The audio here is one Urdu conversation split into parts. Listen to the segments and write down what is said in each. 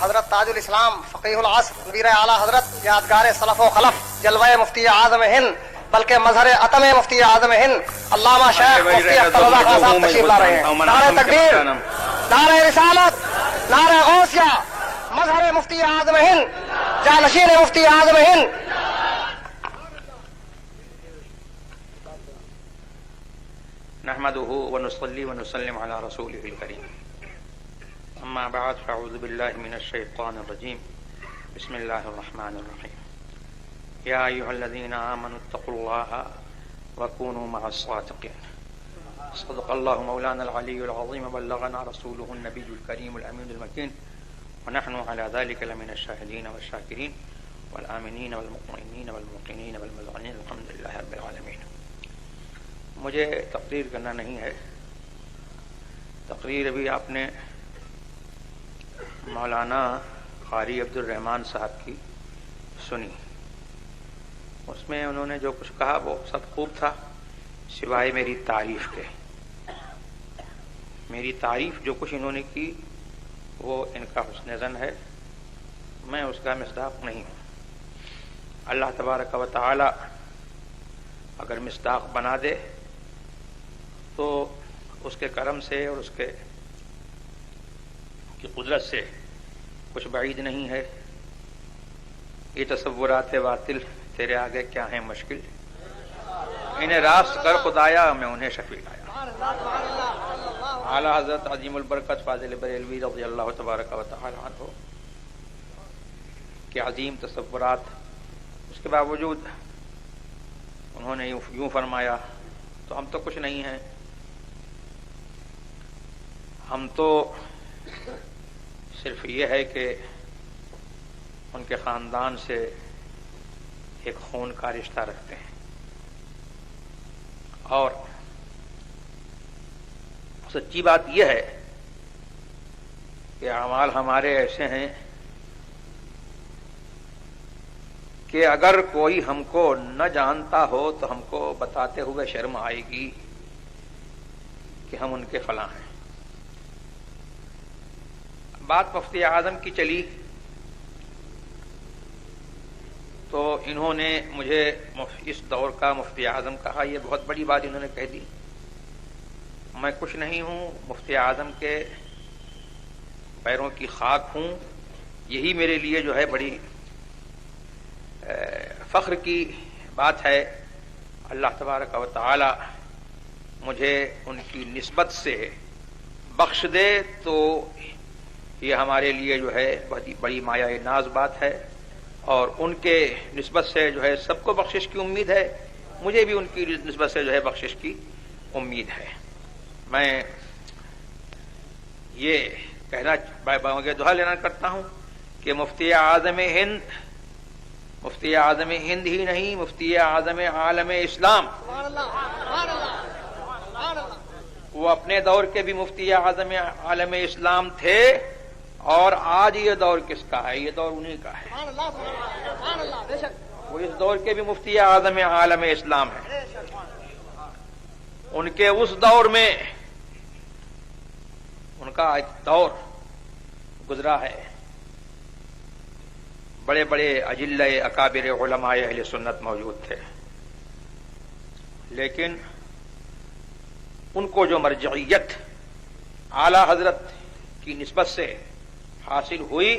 حضرت تاج الاسلام فقیہ العصر نویر اعلیٰ حضرت یادگار سلف و خلف جلوہ مفتی اعظم ہند بلکہ مظہر عتم مفتی اعظم ہند علامہ شیخ مفتی اختر رضا خان صاحب تشریف لا رہے ہیں. نعرہ تکبیر، نعرہ رسالت، نعرہ غوثیہ، مظہر مفتی اعظم ہند، جانشین مفتی اعظم ہند. نحمده ونصلي ونسلم على رسوله الكريم. اما بعد فاعوذ بالله من الشيطان الرجيم. بسم الله الرحمن الرحيم. يا ايها الذين امنوا اتقوا الله وكونوا مع الصادقين. صدق الله مولانا العلي العظيم وبلغنا رسوله النبي الكريم الامين المكين ونحن على ذلك لمن الشاهدين والشاكرين والآمنين والمطمئنين والموقنين والمذعنين الحمد لله رب العالمين. مجھے تقریر کرنا نہیں ہے. تقریر ابھی آپ نے مولانا قاری عبد الرحمن صاحب کی سنی. اس میں انہوں نے جو کچھ کہا وہ سب خوب تھا سوائے میری تعریف کے. میری تعریف جو کچھ انہوں نے کی وہ ان کا حسن ظن ہے، میں اس کا مصداق نہیں ہوں. اللہ تبارک و تعالی اگر مصداق بنا دے تو اس کے کرم سے اور اس کے کی قدرت سے کچھ بعید نہیں ہے. یہ تصورات باطل تیرے آگے کیا ہیں مشکل، انہیں راست کر خدایا میں انہیں شفیع لایا. اعلیٰ حضرت عظیم البرکت فاضل بریلوی رضی اللہ تبارک و تعالی عنہ کے عظیم تصورات، اس کے باوجود انہوں نے یوں فرمایا تو ہم تو کچھ نہیں ہیں. ہم تو صرف یہ ہے کہ ان کے خاندان سے ایک خون کا رشتہ رکھتے ہیں، اور سچی بات یہ ہے کہ اعمال ہمارے ایسے ہیں کہ اگر کوئی ہم کو نہ جانتا ہو تو ہم کو بتاتے ہوئے شرم آئے گی کہ ہم ان کے فلاں ہیں. بات مفتی اعظم کی چلی تو انہوں نے مجھے اس دور کا مفتی اعظم کہا. یہ بہت بڑی بات انہوں نے کہہ دی. میں کچھ نہیں ہوں، مفتی اعظم کے پیروں کی خاک ہوں. یہی میرے لیے جو ہے بڑی فخر کی بات ہے. اللہ تبارک و تعالی مجھے ان کی نسبت سے بخش دے تو یہ ہمارے لیے جو ہے بڑی مایہ ناز بات ہے، اور ان کے نسبت سے جو ہے سب کو بخشش کی امید ہے. مجھے بھی ان کی نسبت سے جو ہے بخشش کی امید ہے. میں یہ کہنا دعا لینا کرتا ہوں کہ مفتی اعظم ہند ہی نہیں، مفتی اعظم عالم اسلام، وہ اپنے دور کے بھی مفتی اعظم عالم اسلام تھے، اور آج یہ دور کس کا ہے؟ یہ دور انہی کا ہے. وہ اس دور کے بھی مفتی اعظم عالم اسلام ہیں. ان کے اس دور میں ان کا ایک دور گزرا ہے. بڑے بڑے اجلہ اکابر علماء اہل سنت موجود تھے، لیکن ان کو جو مرجعیت اعلی حضرت کی نسبت سے حاصل ہوئی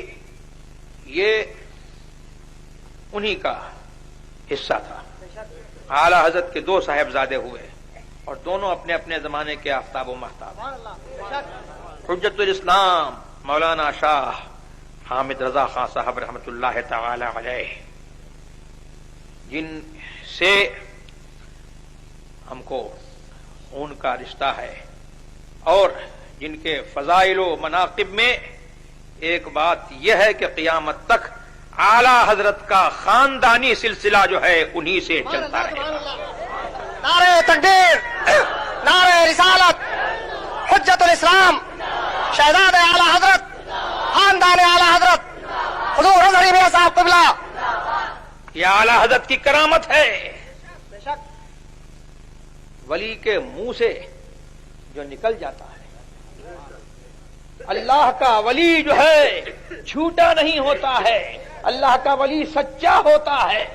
یہ انہی کا حصہ تھا. اعلی حضرت کے دو صاحبزادے ہوئے اور دونوں اپنے اپنے زمانے کے آفتاب و مہتاب. حجت الاسلام مولانا شاہ حامد رضا خان صاحب رحمۃ اللہ تعالی علیہ، جن سے ہم کو خون کا رشتہ ہے، اور جن کے فضائل و مناقب میں ایک بات یہ ہے کہ قیامت تک اعلی حضرت کا خاندانی سلسلہ جو ہے انہی سے چلتا رہے گا. نعرہ تکبیر، نعرہ رسالت، حجت الاسلام، شہزاد اعلی حضرت، خاندان اعلی حضرت حضور اظہری میاں صاحب قبلہ. یہ اعلی حضرت کی کرامت ہے. ولی کے منہ سے جو نکل جاتا ہے اللہ کا ولی جو ہے جھوٹا نہیں ہوتا ہے، اللہ کا ولی سچا ہوتا ہے،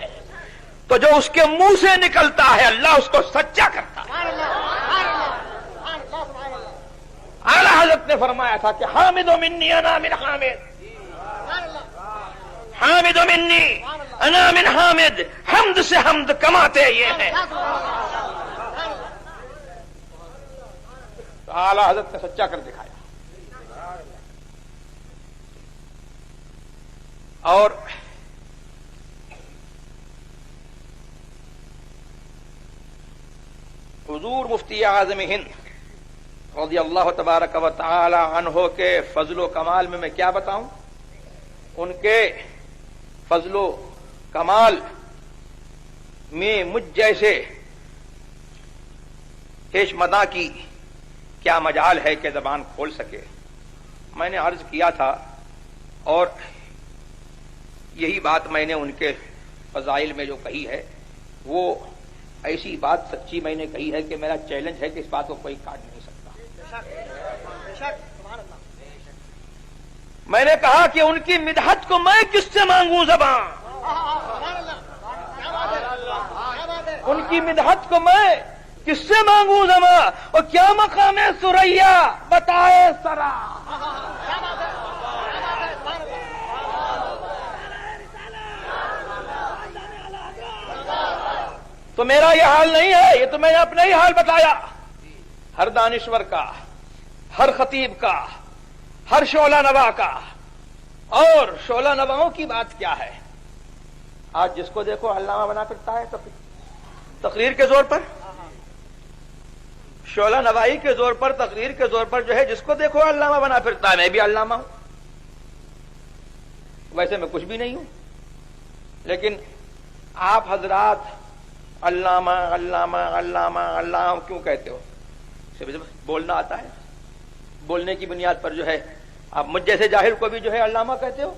تو جو اس کے منہ سے نکلتا ہے اللہ اس کو سچا کرتا ہے۔ اعلیٰ حضرت نے فرمایا تھا کہ حامد منی انا من حامد، حامد منی انا من حامد، حمد سے حمد کماتے یہ ہیں۔ تو اعلیٰ حضرت نے سچا کر دکھایا۔ اور حضور مفتی اعظم ہند رضی اللہ تبارک و تعالی عنہ کے فضل و کمال میں کیا بتاؤں؟ ان کے فضل و کمال میں مجھ جیسے ہیش مداں کی کیا مجال ہے کہ زبان کھول سکے۔ میں نے عرض کیا تھا اور یہی بات میں نے ان کے فضائل میں جو کہی ہے وہ ایسی بات سچی میں نے کہی ہے کہ میرا چیلنج ہے کہ اس بات کو کوئی کاٹ نہیں سکتا۔ میں نے کہا کہ ان کی مدحت کو میں کس سے مانگوں زبان، ان کی مدحت کو میں کس سے مانگوں زبان، اور کیا مقام ہے سریا بتائے سرا۔ تو میرا یہ حال نہیں ہے، یہ تو میں نے اپنا ہی حال بتایا۔ ہر دانشور کا، ہر خطیب کا، ہر شعلہ نوا کا، اور شعلہ نواؤں کی بات کیا ہے؟ آج جس کو دیکھو علامہ بنا کرتا ہے تقریر کے زور پر، شعلہ نوائی کے زور پر، تقریر کے زور پر جو ہے جس کو دیکھو علامہ بنا پھرتا ہے۔ میں بھی علامہ ہوں، ویسے میں کچھ بھی نہیں ہوں، لیکن آپ حضرات علامہ علامہ علامہ علامہ کیوں کہتے ہو؟ بولنا آتا ہے، بولنے کی بنیاد پر جو ہے آپ مجھ جیسے جاہل کو بھی جو ہے علامہ کہتے ہو۔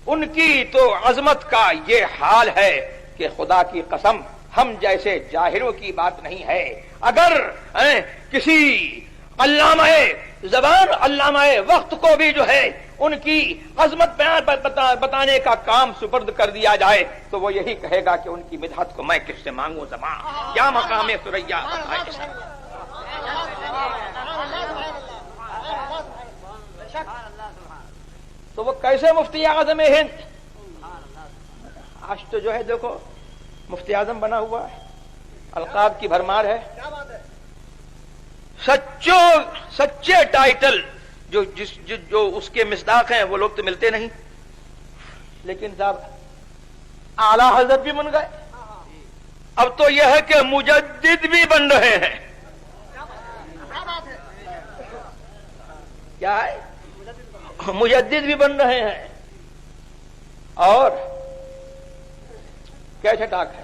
ان کی تو عظمت کا یہ حال ہے کہ خدا کی قسم ہم جیسے جاہلوں کی بات نہیں ہے۔ اگر کسی علامہ زبان، علامہ وقت کو بھی جو ہے ان کی عظمت بیان بتانے کا کام سپرد کر دیا جائے تو وہ یہی کہے گا کہ ان کی مدحت کو میں کس سے مانگوں زبان، کیا مقام سریا۔ تو وہ کیسے مفتی اعظم ہند؟ آج تو جو ہے دیکھو مفتی اعظم بنا ہوا ہے، القاب کی بھرمار ہے، سچے ٹائٹل جو اس کے مصداق ہیں وہ لوگ تو ملتے نہیں، لیکن صاحب اعلی حضرت بھی بن گئے۔ اب تو یہ ہے کہ مجدد بھی بن رہے ہیں۔ کیا ہے؟ مجدد بھی بن رہے ہیں، اور کیا چھٹاک ہے،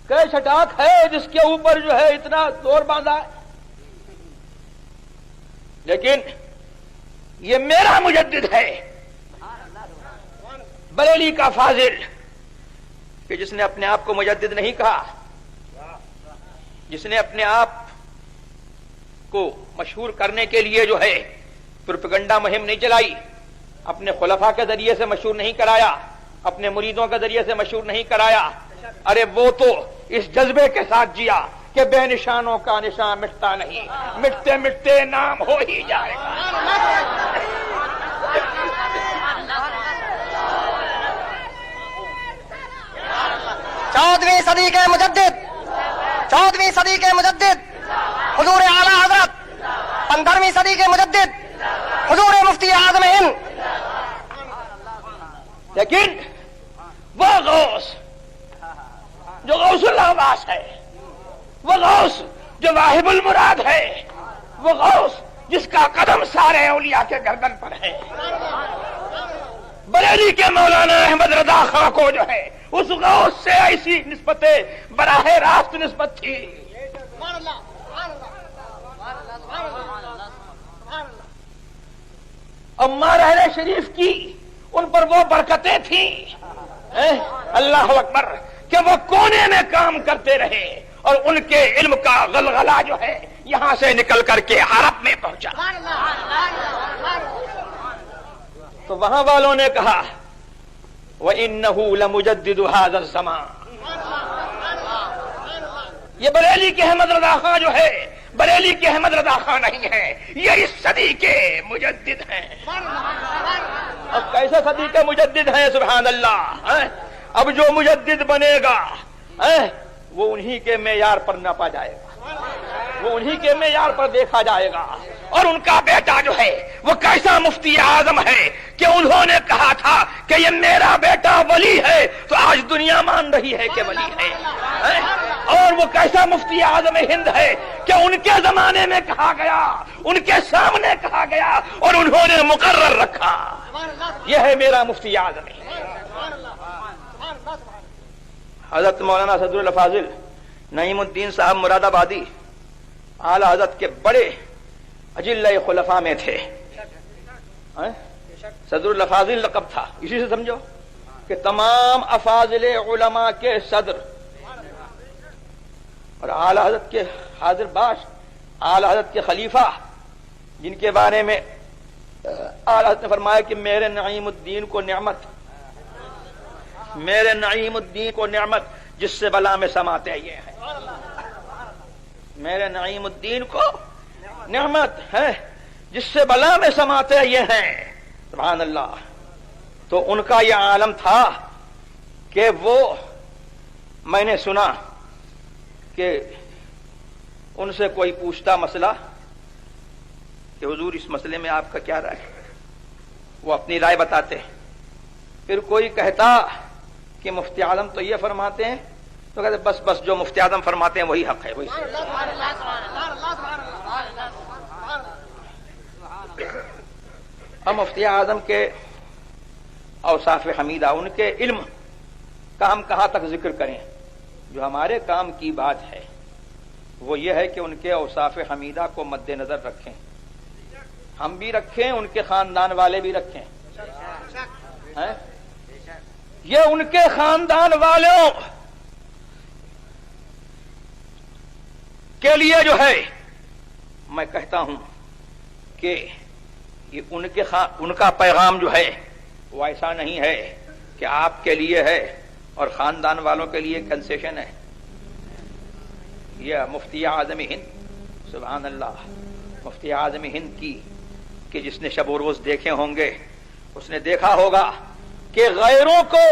کیا چھٹاک ہے جس کے اوپر جو ہے اتنا زور باندھا ہے۔ لیکن یہ میرا مجدد ہے، بریلی کا فاضل، کہ جس نے اپنے آپ کو مجدد نہیں کہا، جس نے اپنے آپ کو مشہور کرنے کے لیے جو ہے پروپیگنڈا مہم نہیں چلائی، اپنے خلفاء کے ذریعے سے مشہور نہیں کرایا، اپنے مریدوں کے ذریعے سے مشہور نہیں کرایا، ارے وہ تو اس جذبے کے ساتھ جیا کہ بے نشانوں کا نشان مٹتا نہیں، مٹتے مٹتے نام ہو ہی جائے گا۔ 14ویں صدی کے مجدد، 14ویں صدی کے مجدد حضور اعلی حضرت، 15ویں صدی کے مجدد حضور مفتی اعظم ہند۔ لیکن وہ غوث جو غوث العباس ہے، وہ غوث جو واہب المراد ہے، وہ غوث جس کا قدم سارے اولیاء کے گردن پر ہے، بریلی کے مولانا احمد رضا خاں کو جو ہے اس غوث سے ایسی نسبت براہ راست نسبت تھی۔ اما رحلہ شریف کی ان پر وہ برکتیں تھیں، اللہ اکبر، کہ وہ کونے میں کام کرتے رہے اور ان کے علم کا غلغلہ جو ہے یہاں سے نکل کر کے عرب میں پہنچا. تو وہاں والوں نے کہا وَإِنَّهُ لَمُجَدِّدُ هَذَا الزَّمَانِ. یہ بریلی کے احمد رضا خان جو ہے بریلی کے احمد رضا خان نہیں ہے، یہ اس صدی کے مجدد ہیں. اب کیسے صدی کے مجدد ہیں؟ سبحان اللہ. اب جو مجدد بنے گا وہ انہی کے معیار پر ناپا جائے گا، وہ انہی کے معیار پر دیکھا جائے گا. اور ان کا بیٹا جو ہے وہ کیسا مفتی اعظم ہے کہ انہوں نے کہا تھا کہ یہ میرا بیٹا ولی ہے، تو آج دنیا مان رہی ہے کہ ولی ہے. اور وہ کیسا مفتی اعظم ہند ہے کہ ان کے زمانے میں کہا گیا، ان کے سامنے کہا گیا اور انہوں نے مقرر رکھا. یہ ہے میرا مفتی اعظم ہند. حضرت مولانا صدر الفاضل نعیم الدین صاحب مراد آبادی اعلی حضرت کے بڑے اجلہ خلفاء میں تھے. صدر الفاضل لقب تھا، اسی سے سمجھو کہ تمام افاضل علماء کے صدر. اور اعلی حضرت کے حاضر باش، اعلی حضرت کے خلیفہ، جن کے بارے میں اعلی حضرت نے فرمایا کہ میرے نعیم الدین کو نعمت، میرے نعیم الدین کو نعمت جس سے بلا میں سماتے یہ ہیں. میرے نعیم الدین کو نعمت ہے جس سے بلا میں سماتے یہ ہیں. سبحان اللہ. تو ان کا یہ عالم تھا کہ وہ، میں نے سنا کہ ان سے کوئی پوچھتا مسئلہ کہ حضور اس مسئلے میں آپ کا کیا رائے ہے، وہ اپنی رائے بتاتے. پھر کوئی کہتا کہ مفتی اعظم تو یہ فرماتے ہیں، تو کہتے بس بس جو مفتی اعظم فرماتے ہیں وہی حق ہے، وہی صحیح. ہم مفتی اعظم کے اوصاف حمیدہ، ان کے علم کا ہم کہاں تک ذکر کریں؟ جو ہمارے کام کی بات ہے وہ یہ ہے کہ ان کے اوصاف حمیدہ کو مد نظر رکھیں، ہم بھی رکھیں، ان کے خاندان والے بھی رکھیں. یہ ان کے خاندان والوں کے لیے جو ہے میں کہتا ہوں کہ یہ ان کا پیغام جو ہے وہ ایسا نہیں ہے کہ آپ کے لیے ہے اور خاندان والوں کے لیے کنسیشن ہے. یہ مفتی اعظم ہند، سبحان اللہ، مفتی اعظم ہند کی کہ جس نے شب و روز دیکھے ہوں گے اس نے دیکھا ہوگا کہ غیروں کو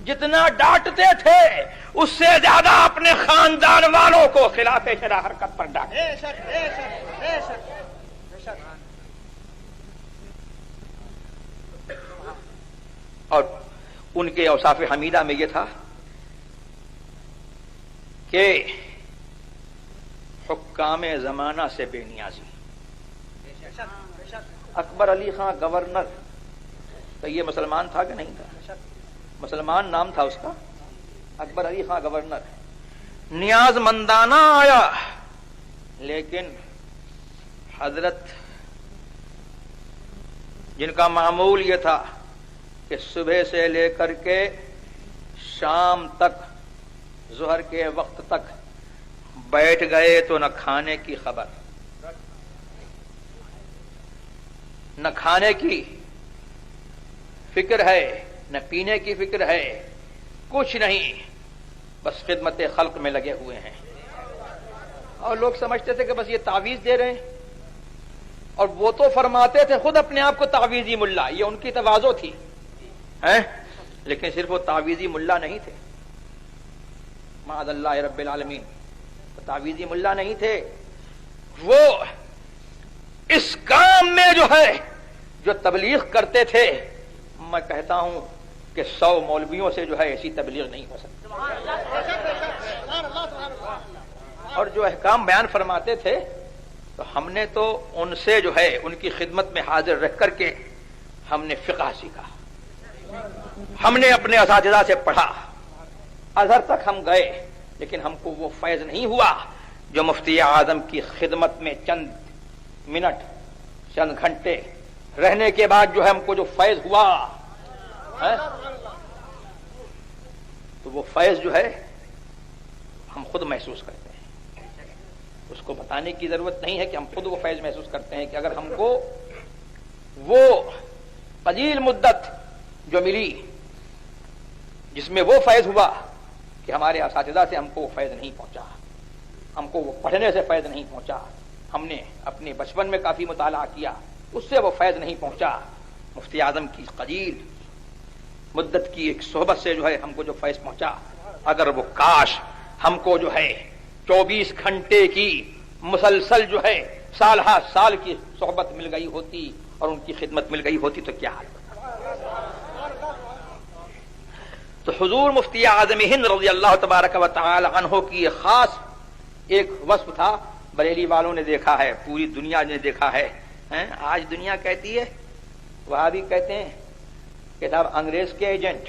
جتنا ڈانٹتے تھے اس سے زیادہ اپنے خاندان والوں کو خلاف شرع حرکت پر ڈانٹے. اور ان کے اوصاف حمیدہ میں یہ تھا کہ حکام زمانہ سے بے نیازی. اکبر علی خان گورنر، تو یہ مسلمان تھا کہ نہیں تھا؟ مسلمان نام تھا اس کا، اکبر علی خان گورنر. نیاز مندانہ آیا، لیکن حضرت جن کا معمول یہ تھا کہ صبح سے لے کر کے شام تک، ظہر کے وقت تک بیٹھ گئے تو نہ کھانے کی خبر، نہ کھانے کی فکر ہے، نہ پینے کی فکر ہے، کچھ نہیں، بس خدمت خلق میں لگے ہوئے ہیں. اور لوگ سمجھتے تھے کہ بس یہ تعویذ دے رہے ہیں، اور وہ تو فرماتے تھے خود اپنے آپ کو تعویذی ملا، یہ ان کی تواضع تھی، لیکن صرف وہ تعویذی ملا نہیں تھے، معاذ اللہ رب العالمین، تعویذی ملا نہیں تھے. وہ اس کام میں جو ہے جو تبلیغ کرتے تھے، میں کہتا ہوں کہ 100 مولویوں سے جو ہے ایسی تبلیغ نہیں ہو سکتی. اور جو احکام بیان فرماتے تھے تو ہم نے تو ان سے جو ہے ان کی خدمت میں حاضر رہ کر کے ہم نے فقہ سیکھا، ہم نے اپنے اساتذہ سے پڑھا، ازہر تک ہم گئے، لیکن ہم کو وہ فیض نہیں ہوا جو مفتی اعظم کی خدمت میں چند منٹ، چند گھنٹے رہنے کے بعد جو ہے ہم کو جو فیض ہوا ہے، تو وہ فیض جو ہے ہم خود محسوس کرتے ہیں. اس کو بتانے کی ضرورت نہیں ہے کہ ہم خود وہ فیض محسوس کرتے ہیں کہ اگر ہم کو وہ قلیل مدت جو ملی جس میں وہ فیض ہوا کہ ہمارے اساتذہ سے ہم کو وہ فیض نہیں پہنچا، ہم کو وہ پڑھنے سے فیض نہیں پہنچا، ہم نے اپنے بچپن میں کافی مطالعہ کیا اس سے وہ فیض نہیں پہنچا، مفتی اعظم کی قلیل مدت کی ایک صحبت سے جو ہے ہم کو جو فیض پہنچا، اگر وہ کاش ہم کو جو ہے 24 گھنٹے کی مسلسل جو ہے سال ہا سال کی صحبت مل گئی ہوتی اور ان کی خدمت مل گئی ہوتی تو کیا حال ہوتا. تو حضور مفتی اعظم ہند رضی اللہ تبارک و تعالی عنہ کی یہ خاص ایک وصف تھا. بریلی والوں نے دیکھا ہے، پوری دنیا نے دیکھا ہے. آج دنیا کہتی ہے، وہاں بھی کہتے ہیں کہ صاحب انگریز کے ایجنٹ،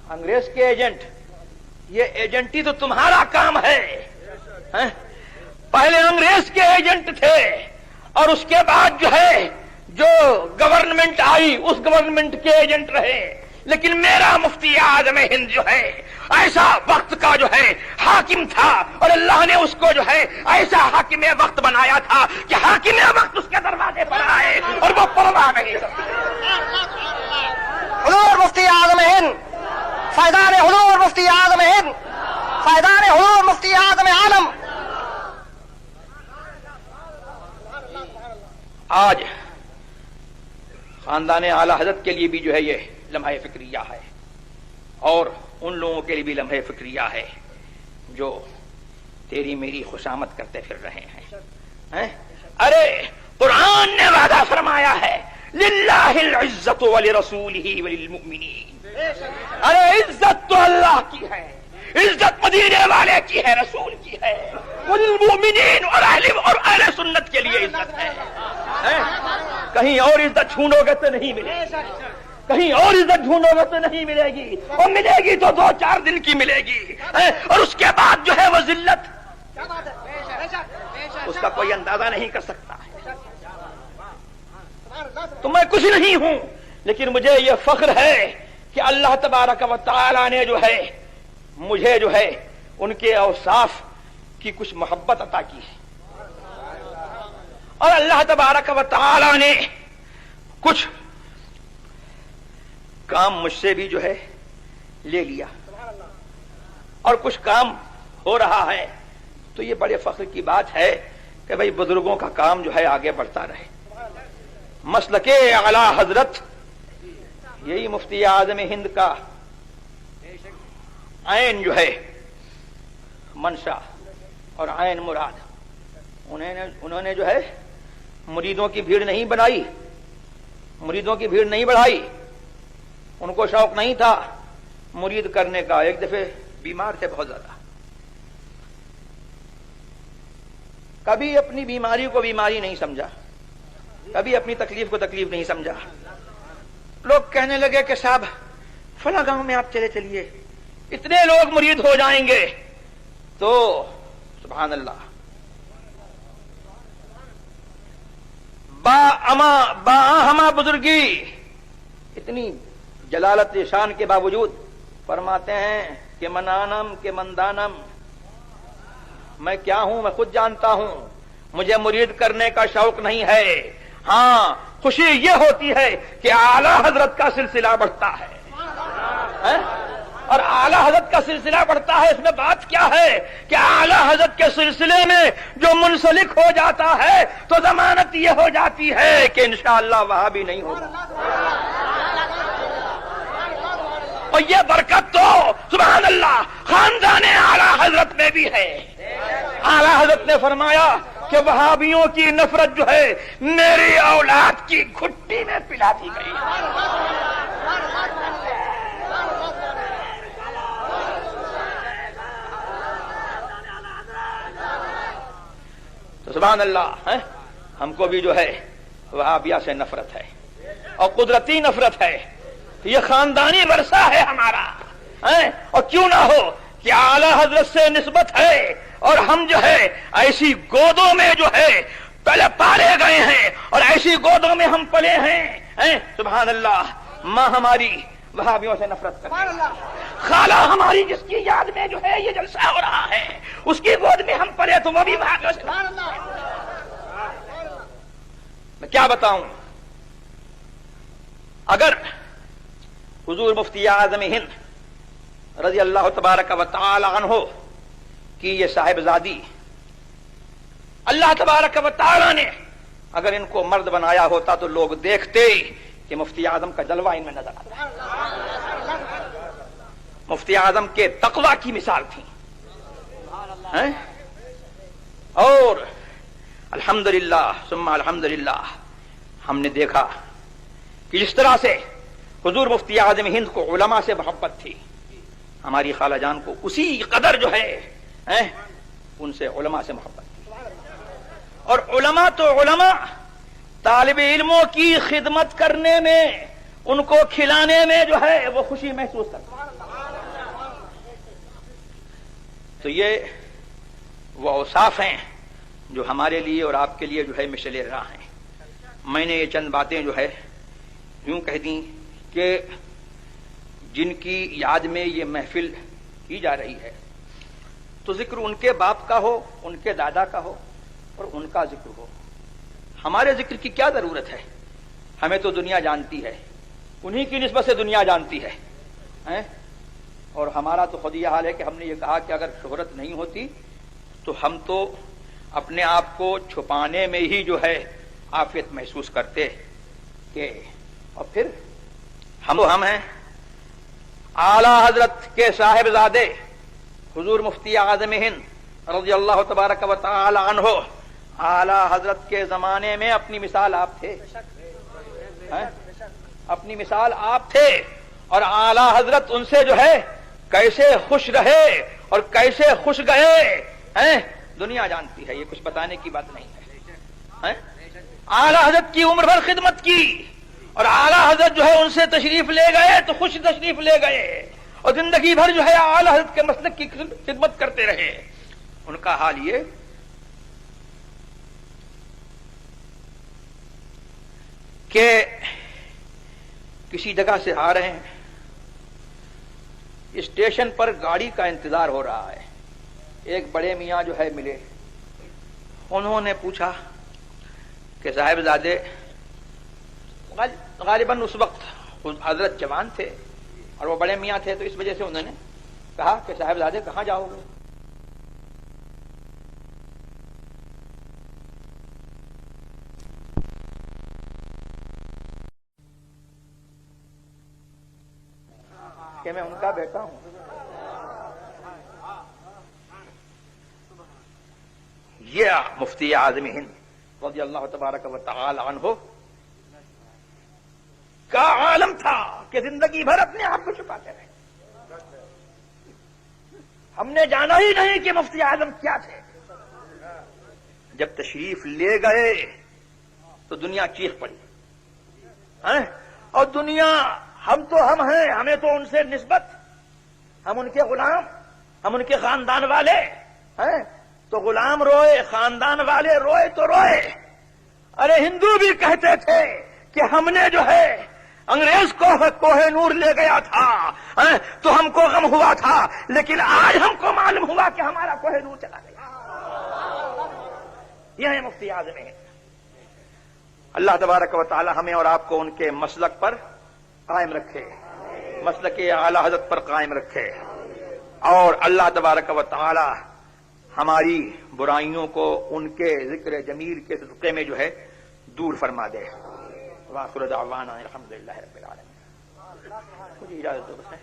انگریز کے ایجنٹ. یہ ایجنٹی تو تمہارا کام ہے. پہلے انگریز کے ایجنٹ تھے اور اس کے بعد جو ہے جو گورنمنٹ آئی اس گورنمنٹ کے ایجنٹ رہے. لیکن میرا مفتی اعظم ہند جو ہے ایسا وقت کا جو ہے حاکم تھا اور اللہ نے اس کو جو ہے ایسا حاکم وقت بنایا تھا کہ حاکم وقت اس کے دروازے پر آئے اور وہ پرواہ نہیں کرتے. حضور مفتی اعظم ہند، فیضان حضور مفتی اعظم ہند، فیضان حضور مفتی اعظم عالم. آج خاندان اعلی حضرت کے لیے بھی جو ہے یہ لمحہ فکریہ ہے اور ان لوگوں کے لیے بھی لمحہ فکریہ ہے جو تیری میری خوشامد کرتے پھر رہے ہیں. ارے قرآن نے وعدہ فرمایا ہے للہ العزت ولرسولہ وللمؤمنین. ارے عزت تو اللہ کی ہے، عزت مدینے والے کی ہے، رسول کی ہے، وللمؤمنین اور اہل سنت کے لیے عزت ہے. کہیں اور عزت ڈھونڈو گے تو نہیں ملے گی، کہیں اور عزت ڈھونڈو گے تو نہیں ملے گی، اور ملے گی تو 2-4 دن کی ملے گی اور اس کے بعد جو ہے وہ ذلت اس کا کوئی اندازہ نہیں کر سکتا. تو میں کچھ نہیں ہوں لیکن مجھے یہ فخر ہے کہ اللہ تبارک و تعالی نے جو ہے مجھے جو ہے ان کے اوصاف کی کچھ محبت عطا کی ہے اور اللہ تبارک و تعالی نے کچھ کام مجھ سے بھی جو ہے لے لیا اور کچھ کام ہو رہا ہے. تو یہ بڑے فخر کی بات ہے کہ بھئی بزرگوں کا کام جو ہے آگے بڑھتا رہے. مسلک اعلی حضرت یہی مفتی اعظم ہند کا عین جو ہے منشا اور عین مراد. انہوں نے جو ہے مریدوں کی بھیڑ نہیں بنائی، مریدوں کی بھیڑ نہیں بڑھائی. ان کو شوق نہیں تھا مرید کرنے کا. ایک دفعہ بیمار تھے بہت زیادہ، کبھی اپنی بیماری کو بیماری نہیں سمجھا، کبھی اپنی تکلیف کو تکلیف نہیں سمجھا. لوگ کہنے لگے کہ صاحب فلاں گاؤں میں آپ چلے چلیے، اتنے لوگ مرید ہو جائیں گے. تو سبحان اللہ، با ہما بزرگی اتنی جلالت شان کے باوجود فرماتے ہیں کہ منانم کہ مندانم، میں کیا ہوں میں خود جانتا ہوں، مجھے مرید کرنے کا شوق نہیں ہے. ہاں خوشی یہ ہوتی ہے کہ اعلی حضرت کا سلسلہ بڑھتا ہے اور اعلی حضرت کا سلسلہ بڑھتا ہے. اس میں بات کیا ہے کہ اعلی حضرت کے سلسلے میں جو منسلک ہو جاتا ہے تو ضمانت یہ ہو جاتی ہے کہ انشاءاللہ وہاں بھی نہیں ہوگا. اور یہ برکت تو سبحان اللہ خاندان اعلی حضرت میں بھی ہے. اعلی حضرت نے فرمایا کہ وہابیوں کی نفرت جو ہے میری اولاد کی گھٹی میں پلا دی گئی. تو سبحان اللہ ہم کو بھی جو ہے وہابیہ سے نفرت ہے اور قدرتی نفرت ہے. یہ خاندانی ورثہ ہے ہمارا. اور کیوں نہ ہو کہ اعلی حضرت سے نسبت ہے اور ہم جو ہے ایسی گودوں میں جو ہے پہلے پالے گئے ہیں اور ایسی گودوں میں ہم پلے ہیں. سبحان اللہ، ماں ہماری وہابیوں سے نفرت کرتی ہے. خالہ ہماری جس کی یاد میں جو ہے یہ جلسہ ہو رہا ہے اس کی گود میں ہم پڑے تو وہ بھی بھاگے سے. میں کیا بتاؤں، اگر حضور مفتی اعظم ہند رضی اللہ تبارک و تعالی عنہ کی یہ صاحبزادی اللہ تبارک و تعالی نے اگر ان کو مرد بنایا ہوتا تو لوگ دیکھتے کہ مفتی اعظم کا جلوہ ان میں نظر آتا. مفتی اعظم کے تقوی کی مثال تھی. اور الحمدللہ ثم الحمدللہ ہم نے دیکھا کہ جس طرح سے حضور مفتی اعظم ہند کو علماء سے محبت تھی، ہماری خالہ جان کو اسی قدر جو ہے ان سے علماء سے محبت تھی. اور علماء تو علماء طالب علموں کی خدمت کرنے میں، ان کو کھلانے میں جو ہے وہ خوشی محسوس کرتے. تو یہ وہ اوصاف ہیں جو ہمارے لیے اور آپ کے لیے جو ہے مشعل راہ ہیں. میں نے یہ چند باتیں جو ہے یوں کہہ دیں کہ جن کی یاد میں یہ محفل کی جا رہی ہے تو ذکر ان کے باپ کا ہو، ان کے دادا کا ہو اور ان کا ذکر ہو. ہمارے ذکر کی کیا ضرورت ہے؟ ہمیں تو دنیا جانتی ہے، انہی کی نسبت سے دنیا جانتی ہے. اور ہمارا تو خود یہ حال ہے کہ ہم نے یہ کہا کہ اگر شہرت نہیں ہوتی تو ہم تو اپنے آپ کو چھپانے میں ہی جو ہے عافیت محسوس کرتے کہ اور پھر ہم ہیں اعلی حضرت کے صاحبزادے حضور مفتی اعظم ہند رضی اللہ تبارک و تعالی عنہ. اعلی حضرت کے زمانے میں اپنی مثال آپ تھے، اپنی مثال آپ تھے. اور اعلی حضرت ان سے جو ہے کیسے خوش رہے اور کیسے خوش گئے دنیا جانتی ہے. یہ کچھ بتانے کی بات نہیں ہے. اعلی حضرت کی عمر بھر خدمت کی اور اعلی حضرت جو ہے ان سے تشریف لے گئے تو خوش تشریف لے گئے اور زندگی بھر جو ہے اعلی حضرت کے مسلک کی خدمت کرتے رہے. ان کا حال یہ کہ کسی جگہ سے آ رہے ہیں، اسٹیشن پر گاڑی کا انتظار ہو رہا ہے. ایک بڑے میاں جو ہے ملے، انہوں نے پوچھا کہ صاحبزادے، غالباً اس وقت حضرت جوان تھے اور وہ بڑے میاں تھے تو اس وجہ سے انہوں نے کہا کہ صاحبزادے کہاں جاؤ گے؟ کہ میں ان کا بیٹا ہوں. یہ مفتی اعظم ہند رضی اللہ تبارک و تعالی عنہ کا عالم تھا کہ زندگی بھر اپنے آپ کو چھپاتے رہے. ہم نے جانا ہی نہیں کہ مفتی اعظم کیا تھے. جب تشریف لے گئے تو دنیا چیخ پڑی. اور دنیا، ہم تو ہم ہیں، ہمیں تو ان سے نسبت، ہم ان کے غلام، ہم ان کے خاندان والے ہیں. تو غلام روئے، خاندان والے روئے تو روئے. ارے ہندو بھی کہتے تھے کہ ہم نے جو ہے انگریز کو کوہ نور لے گیا تھا تو ہم کو غم ہوا تھا، لیکن آج ہم کو معلوم ہوا کہ ہمارا کوہ نور چلا گیا. یہ ہے مفتی اعظم ہند. اللہ تبارک و تعالی ہمیں اور آپ کو ان کے مسلک پر قائم رکھے، مسلک اعلی حضرت پر قائم رکھے، اور اللہ تبارک و تعالی ہماری برائیوں کو ان کے ذکر جمیل کے صدقے میں جو ہے دور فرما دے. وآخر دعوانا الحمدللہ رب العالمین. مجھے اجازت دو بس.